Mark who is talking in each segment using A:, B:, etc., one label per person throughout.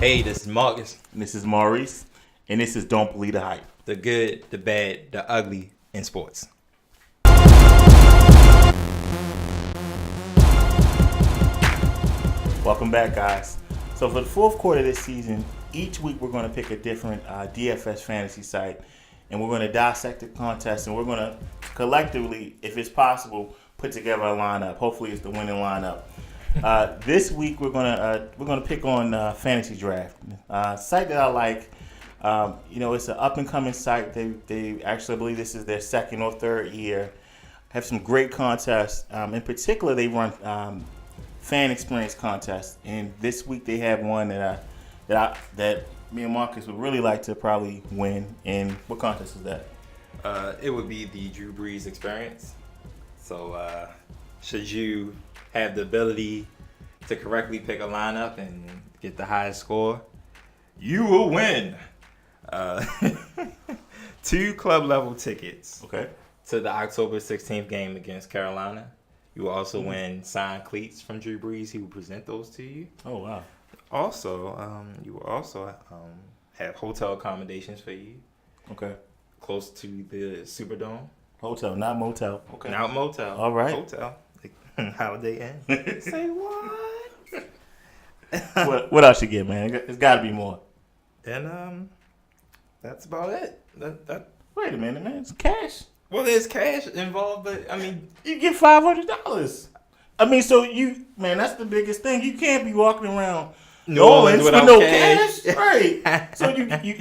A: Hey, this is Marcus.
B: This is Maurice, and this is Don't Believe the Hype.
A: The good, the bad, the ugly in sports.
B: Welcome back, guys. So for the fourth quarter of this season, each week we're going to pick a different DFS fantasy site, and we're going to dissect the contest, and we're going to collectively, if it's possible, put together a lineup. Hopefully, it's the winning lineup. This week we're gonna pick on Fantasy Draft, site that I like. It's an up and coming site. They actually, I believe this is their second or third year. Have some great contests. In particular, they run fan experience contests, and this week they have one that me and Marcus would really like to probably win. And what contest is that?
A: It would be the Drew Brees experience. So, should you have the ability to correctly pick a lineup and get the highest score, you will win 2 club level tickets to the October 16th game against Carolina. You will also win signed cleats from Drew Brees. He will present those to you.
B: Oh, wow.
A: Also, you will also have hotel accommodations for you.
B: Okay.
A: Close to the Superdome.
B: Hotel, not motel. Okay.
A: Not motel.
B: All right.
A: Hotel. Holiday Inn. Say what?
B: What else you get, man? It's got to be more.
A: And that's about it. That.
B: Wait a minute, man. It's cash.
A: Well, there's cash involved, but I mean,
B: you get $500. I mean, so that's the biggest thing. You can't be walking around New Orleans with no cash, right?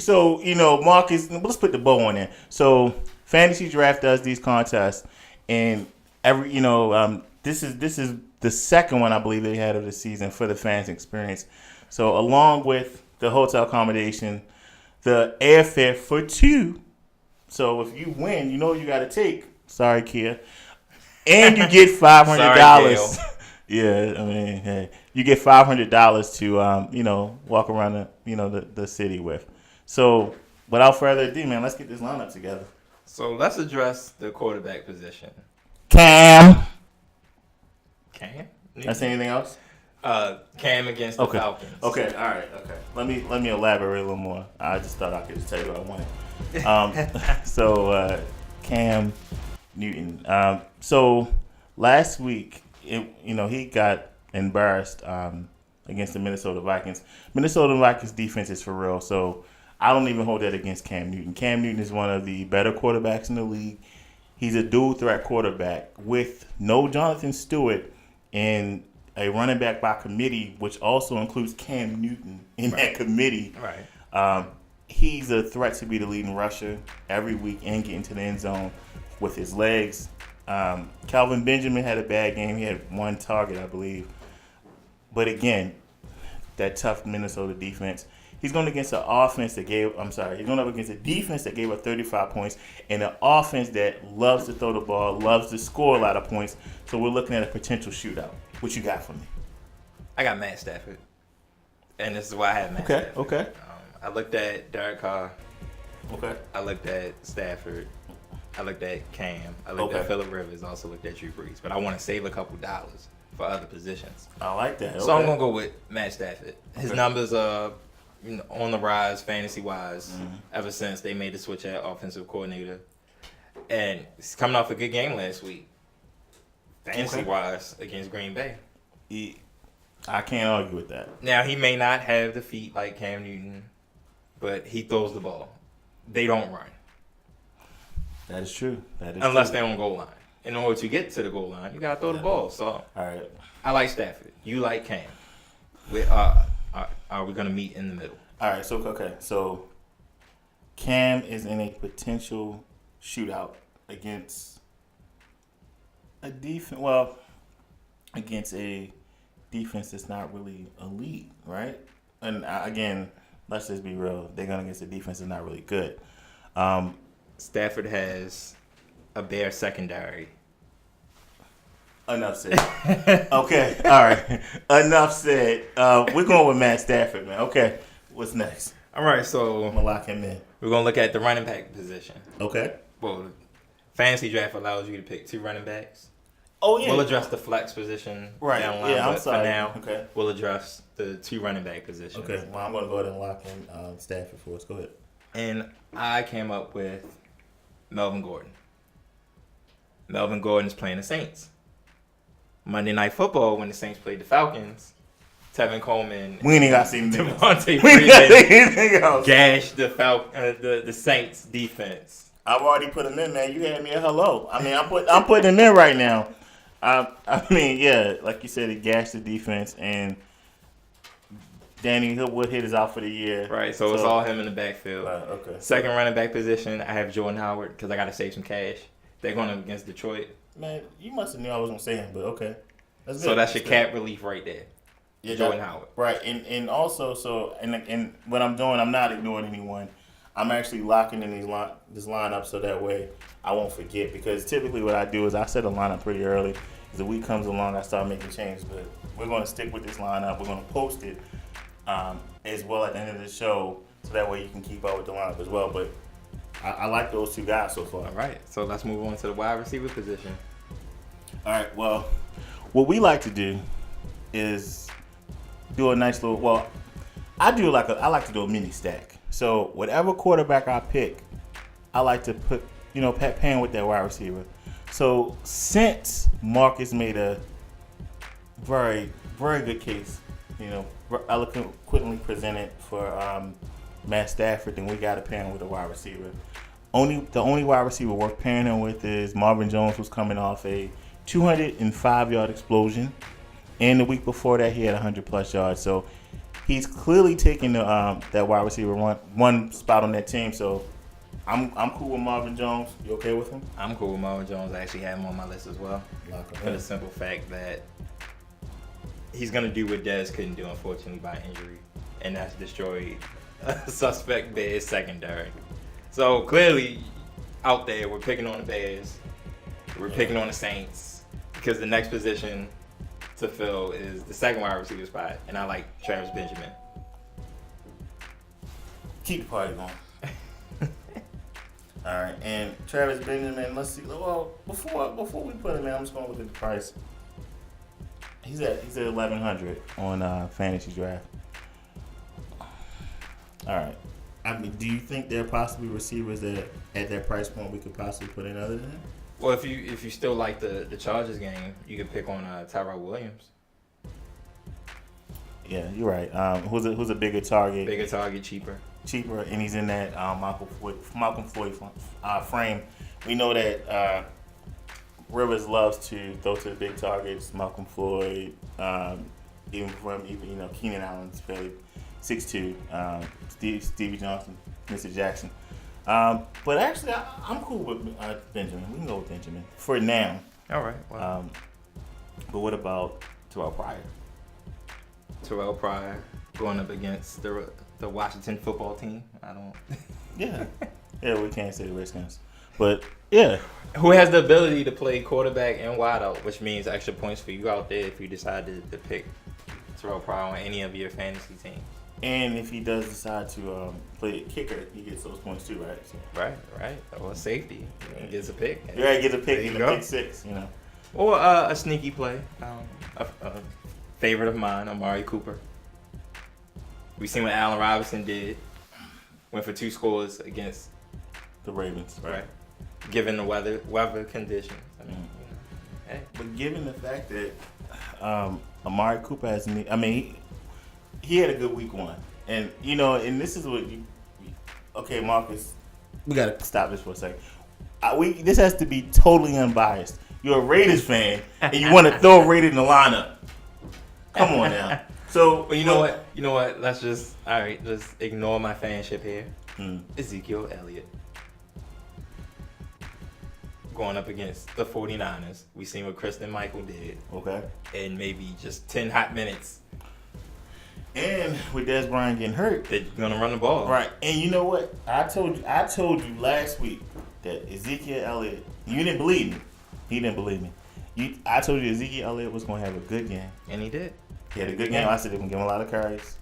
B: So Marcus. Let's put the bow on there. So Fantasy Draft does these contests, and this is the second one I believe they had of the season for the fans experience. So along with the hotel accommodation, the airfare for 2. So if you win, you know what you got to take. Sorry, Kia. And you get $500. Yeah, I mean, hey, you get $500 to walk around the city with. So without further ado, man, let's get this lineup together.
A: So let's address the quarterback position.
B: Cam. That's anything else?
A: Cam against the Falcons.
B: Okay, all right, okay. Let me elaborate a little more. I just thought I could just tell you what I wanted. Cam Newton. So last week, he got embarrassed against the Minnesota Vikings. Minnesota Vikings defense is for real, so I don't even hold that against Cam Newton. Cam Newton is one of the better quarterbacks in the league. He's a dual threat quarterback with no Jonathan Stewart and a running back by committee, which also includes Cam Newton in that committee.
A: Right.
B: He's a threat to be the leading rusher every week and get into the end zone with his legs. Calvin Benjamin had a bad game. He had 1 target, I believe. But again, that tough Minnesota defense. He's going against an offense that gave. He's going up against a defense that gave up 35 points and an offense that loves to throw the ball, loves to score a lot of points. So we're looking at a potential shootout. What you got for me?
A: I got Matt Stafford, and this is why I have Matt Stafford.
B: Okay.
A: I looked at Derek Carr.
B: Okay.
A: I looked at Stafford. I looked at Cam. I looked at Phillip Rivers. Also looked at Drew Brees. But I want to save a couple dollars for other positions.
B: I like that.
A: So I'm gonna go with Matt Stafford. His numbers are on the rise, fantasy-wise, ever since they made the switch at offensive coordinator. And he's coming off a good game last week, fantasy-wise, against Green Bay.
B: I can't argue with that.
A: Now, he may not have the feet like Cam Newton, but he throws the ball. They don't run.
B: That is true.
A: Unless they're on goal line. In order to get to the goal line, you got to throw the ball. So,
B: all right.
A: I like Stafford. You like Cam. Are we going to meet in the middle?
B: All right. So Cam is in a potential shootout against a defense. Well, against a defense that's not really elite, right? And again, let's just be real. They're going against a defense that's not really good.
A: Stafford has a bare secondary.
B: Enough said. Okay, all right. Enough said. We're going with Matt Stafford, man. Okay, what's next?
A: All right, so
B: I'm going to lock him in.
A: We're going to look at the running back position.
B: Okay.
A: Well, fantasy draft allows you to pick 2 running backs.
B: Oh yeah.
A: We'll address the flex position down the line.
B: Yeah, I'm
A: but
B: sorry.
A: for now,
B: okay.
A: we'll address the 2 running back positions.
B: Okay. Well, I'm gonna go ahead and lock in Stafford for us. Go ahead.
A: And I came up with Melvin Gordon. Melvin Gordon is playing the Saints. Monday Night Football, when the Saints played the Falcons, Tevin Coleman,
B: We ain't got to see anything.
A: Devontae
B: We ain't got to see
A: Freeman
B: anything else.
A: gashed the Saints defense.
B: I've already put him in, man. You had me a hello. I mean, I'm putting him in right now. I mean, yeah, like you said, it gashed the defense, and Danny Wood hit is out for the year.
A: Right, so it's all him in the backfield.
B: Okay.
A: Second running back position, I have Jordan Howard because I got to save some cash. They're going up against Detroit.
B: Man, you must have knew I was gonna say him, but okay. That's good.
A: So that's your
B: good.
A: cap relief right there.
B: Yeah,
A: Jordan Howard.
B: Right, and also and what I'm doing, I'm not ignoring anyone. I'm actually locking in this lineup so that way I won't forget, because typically what I do is I set a lineup pretty early. As the week comes along, I start making changes, but we're going to stick with this lineup. We're going to post it as well at the end of the show, so that way you can keep up with the lineup as well. But I like those 2 guys so far.
A: All right, so let's move on to the wide receiver position.
B: All right, well, what we like to do is do a nice little, well, I like to do a mini stack. So whatever quarterback I pick, I like to put, Pat Pan with that wide receiver. So since Marcus made a very, very good case, eloquently presented for Matt Stafford, then we got to pair him with a wide receiver. The only wide receiver worth pairing him with is Marvin Jones, who's coming off a 205-yard explosion, and the week before that he had 100+ yards. So he's clearly taking that wide receiver one spot on that team. So I'm cool with Marvin Jones. You okay with him?
A: I'm cool with Marvin Jones. I actually have him on my list as well. For the simple fact that he's going to do what Dez couldn't do, unfortunately, by injury, and that's destroy a suspect Bears secondary. So clearly, out there, we're picking on the Bears. We're picking on the Saints, because the next position to fill is the second wide receiver spot, and I like Travis Benjamin.
B: Keep the party going. All right, and Travis Benjamin, let's see. Well, before we put him in, I'm just gonna look at the price. He's at $1,100 on Fantasy Draft. All right. I mean, do you think there are possibly receivers that at that price point we could possibly put in other than him?
A: Well, if you still like the Chargers game, you could pick on Tyrell Williams.
B: Yeah, you're right. Who's a bigger target?
A: Bigger target, cheaper.
B: Cheaper, and he's in that Malcolm Floyd frame. We know that Rivers loves to throw to the big targets. Malcolm Floyd, even Keenan Allen's fairly 6'2". Stevie Johnson, Mr. Jackson. But actually, I'm cool with Benjamin. We can go with Benjamin for now.
A: All right. Well.
B: But what about Terrell Pryor?
A: Terrell Pryor going up against the Washington football team. I don't.
B: Yeah, we can't say the Redskins, but yeah.
A: Who has the ability to play quarterback and wideout, which means extra points for you out there if you decide to pick Terrell Pryor on any of your fantasy teams.
B: And if he does decide to play a kicker, he gets those points too, right? So.
A: Right. Or safety, he gets a pick.
B: Yeah, he gets a pick in the pick six,
A: Or a sneaky play. A favorite of mine, Amari Cooper. We seen what Allen Robinson did. Went for 2 scores against
B: the Ravens,
A: right? Given the weather conditions. I mean, hey.
B: But given the fact that Amari Cooper has, he had a good week 1, and and this is what okay, Marcus, we gotta stop this for a second. This has to be totally unbiased. You're a Raiders fan, and you want to throw a Raider in the lineup. Come on now. So,
A: well, you know what? Let's just ignore my fanship here. Ezekiel Elliott going up against the 49ers. We seen what Kristen Michael did.
B: Okay.
A: In maybe just 10 hot minutes.
B: And with Dez Bryant getting hurt,
A: they're gonna run the ball.
B: Right. And you know what? I told you last week that Ezekiel Elliott. You didn't believe me. He didn't believe me. I told you Ezekiel Elliott was gonna have a good game.
A: And he did.
B: He had a good game. I said they're gonna give him a lot of carries.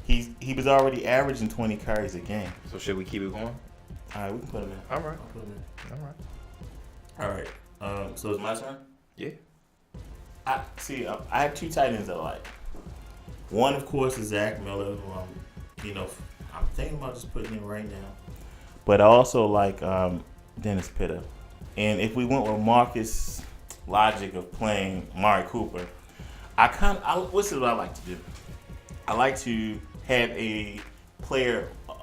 B: He was already averaging 20 carries a game.
A: So should we keep it going?
B: All right, we can put him in.
A: All right.
B: All right. So it's my turn?
A: Yeah.
B: I have two tight ends that I like. One, of course, is Zach Miller, who I'm thinking about just putting in right now. But I also like Dennis Pitta. And if we went with Marcus' logic of playing Mari Cooper, what's what I like to do? I like to have a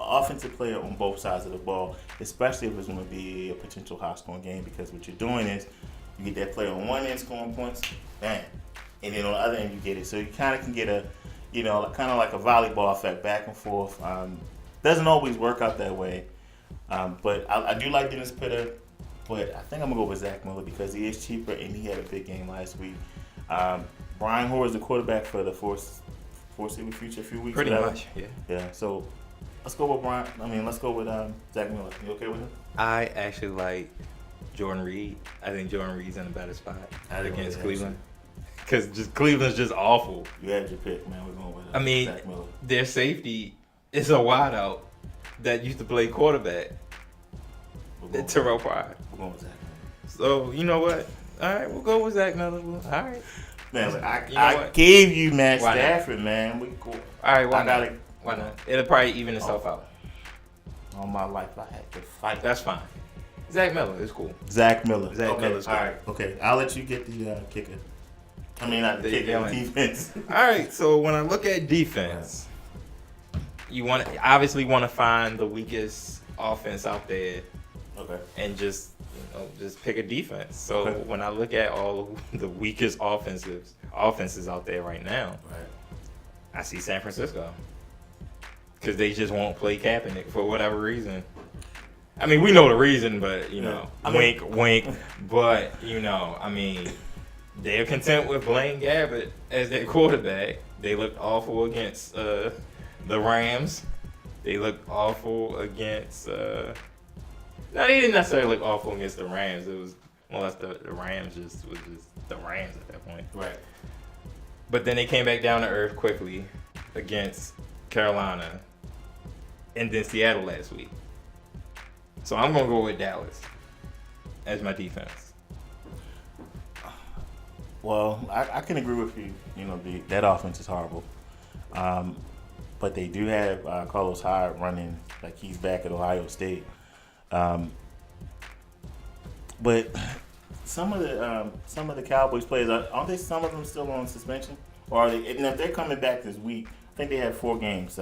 B: offensive player on both sides of the ball, especially if it's going to be a potential high-scoring game, because what you're doing is you get that player on one end scoring points, bam, and then on the other end you get it. So you kind of can get a, kind of like a volleyball effect back and forth. Doesn't always work out that way, but I do like Dennis Pitta, but I think I'm going to go with Zach Miller because he is cheaper and he had a big game last week. Brian Hoare is the quarterback for the foreseeable future, a few weeks.
A: Pretty much, yeah.
B: Yeah, so let's go with let's go with Zach Miller. You okay with him?
A: I actually like Jordan Reed. I think Jordan Reed's in a better spot against Cleveland. Because Cleveland's just awful.
B: You had your pick, man. We're going with Zach Miller.
A: Their safety is a wideout that used to play quarterback. Terrell Pryor.
B: We're going with Zach Miller.
A: So, you know what? All right, we'll go with Zach Miller. All right.
B: Man, I gave you Matt Stafford, man. We cool.
A: All right, why not? It'll probably even itself out.
B: All my life I had to fight.
A: That's fine. Zach Miller is cool.
B: Zach Miller.
A: Miller's cool.
B: All right. Okay, I'll let you get the kicker. Not the kicker, defense.
A: All right, so when I look at defense, you obviously want to find the weakest offense out there.
B: Okay.
A: And just pick a defense. So when I look at all of the weakest offenses out there right now, I see San Francisco. Because they just won't play Kaepernick for whatever reason. I mean, we know the reason, but, wink. But, they're content with Blaine Gabbert as their quarterback. They looked awful against the Rams. They looked awful against... No, they didn't necessarily look awful against the Rams. It was more or less the Rams was just the Rams at that point.
B: Right.
A: But then they came back down to earth quickly against Carolina and then Seattle last week. So I'm going to go with Dallas as my defense.
B: Well, I can agree with you. That offense is horrible. But they do have Carlos Hyde running like he's back at Ohio State. But some of the Cowboys players aren't they? Some of them still on suspension, or are they? And if they're coming back this week, I think they have 4 games.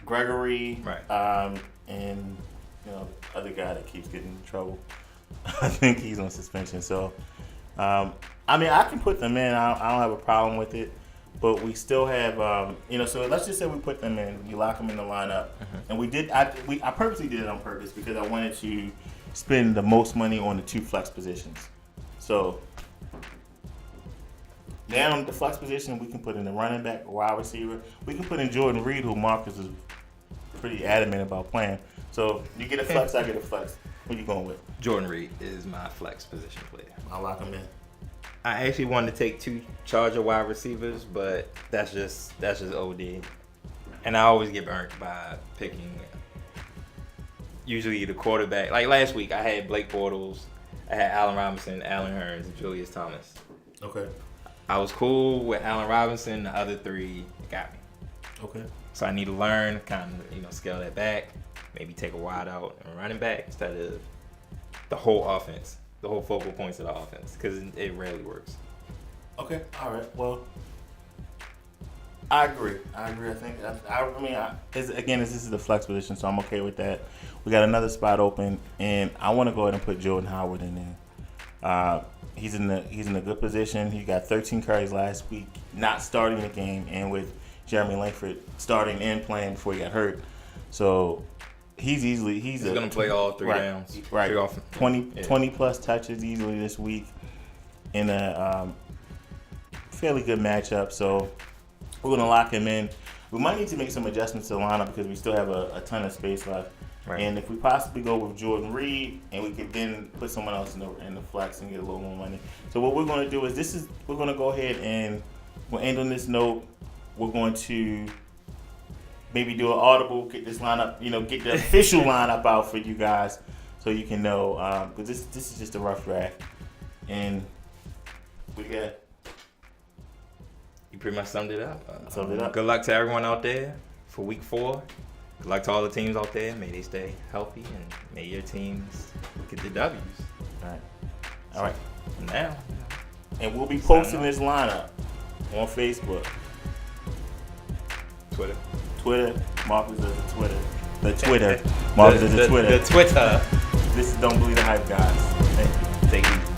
B: Gregory,
A: right?
B: And other guy that keeps getting in trouble. I think he's on suspension. So, I can put them in. I don't have a problem with it. But we still have, so let's just say we put them in, we lock them in the lineup, and we did. I purposely did it on purpose because I wanted to spend the most money on the 2 flex positions. So now on the flex position, we can put in the running back, wide receiver. We can put in Jordan Reed, who Marcus is pretty adamant about playing. So you get a flex, I get a flex. What are you going with?
A: Jordan Reed is my flex position player.
B: I'll lock him in.
A: I actually wanted to take 2 Charger wide receivers, but that's just OD. And I always get burnt by picking usually the quarterback. Like last week, I had Blake Bortles, I had Allen Robinson, Allen Hurns, and Julius Thomas.
B: Okay.
A: I was cool with Allen Robinson. The other 3 got me.
B: Okay.
A: So I need to learn, kind of, scale that back. Maybe take a wide out and running back instead of the whole offense. The whole focal points of the offense, because it rarely works.
B: Okay, all right. Well, I agree. I think. This is the flex position, so I'm okay with that. We got another spot open, and I want to go ahead and put Jordan Howard in there. He's in a good position. He got 13 carries last week, not starting the game, and with Jeremy Langford starting and playing before he got hurt, so. He's
A: going to play all 3 downs.
B: Right. 20 plus touches easily this week in a fairly good matchup. So we're going to lock him in. We might need to make some adjustments to the lineup because we still have a ton of space left. Right. And if we possibly go with Jordan Reed, and we could then put someone else in the flex and get a little more money. So what we're going to do is we're going to go ahead and we'll end on this note. We're going to maybe do an audible, get this lineup, get the official lineup out for you guys so you can know. Because this is just a rough draft. And We got.
A: You pretty much summed it up.
B: Summed it up.
A: Good luck to everyone out there for week 4. Good luck to all the teams out there. May they stay healthy and may your teams get the W's.
B: All right.
A: Now.
B: And we'll be posting this lineup on Facebook, Twitter. Marcus does the Twitter. The Twitter. Marcus does the Twitter.
A: The Twitter.
B: This is Don't Believe the Hype, guys. Thank you.
A: Thank you.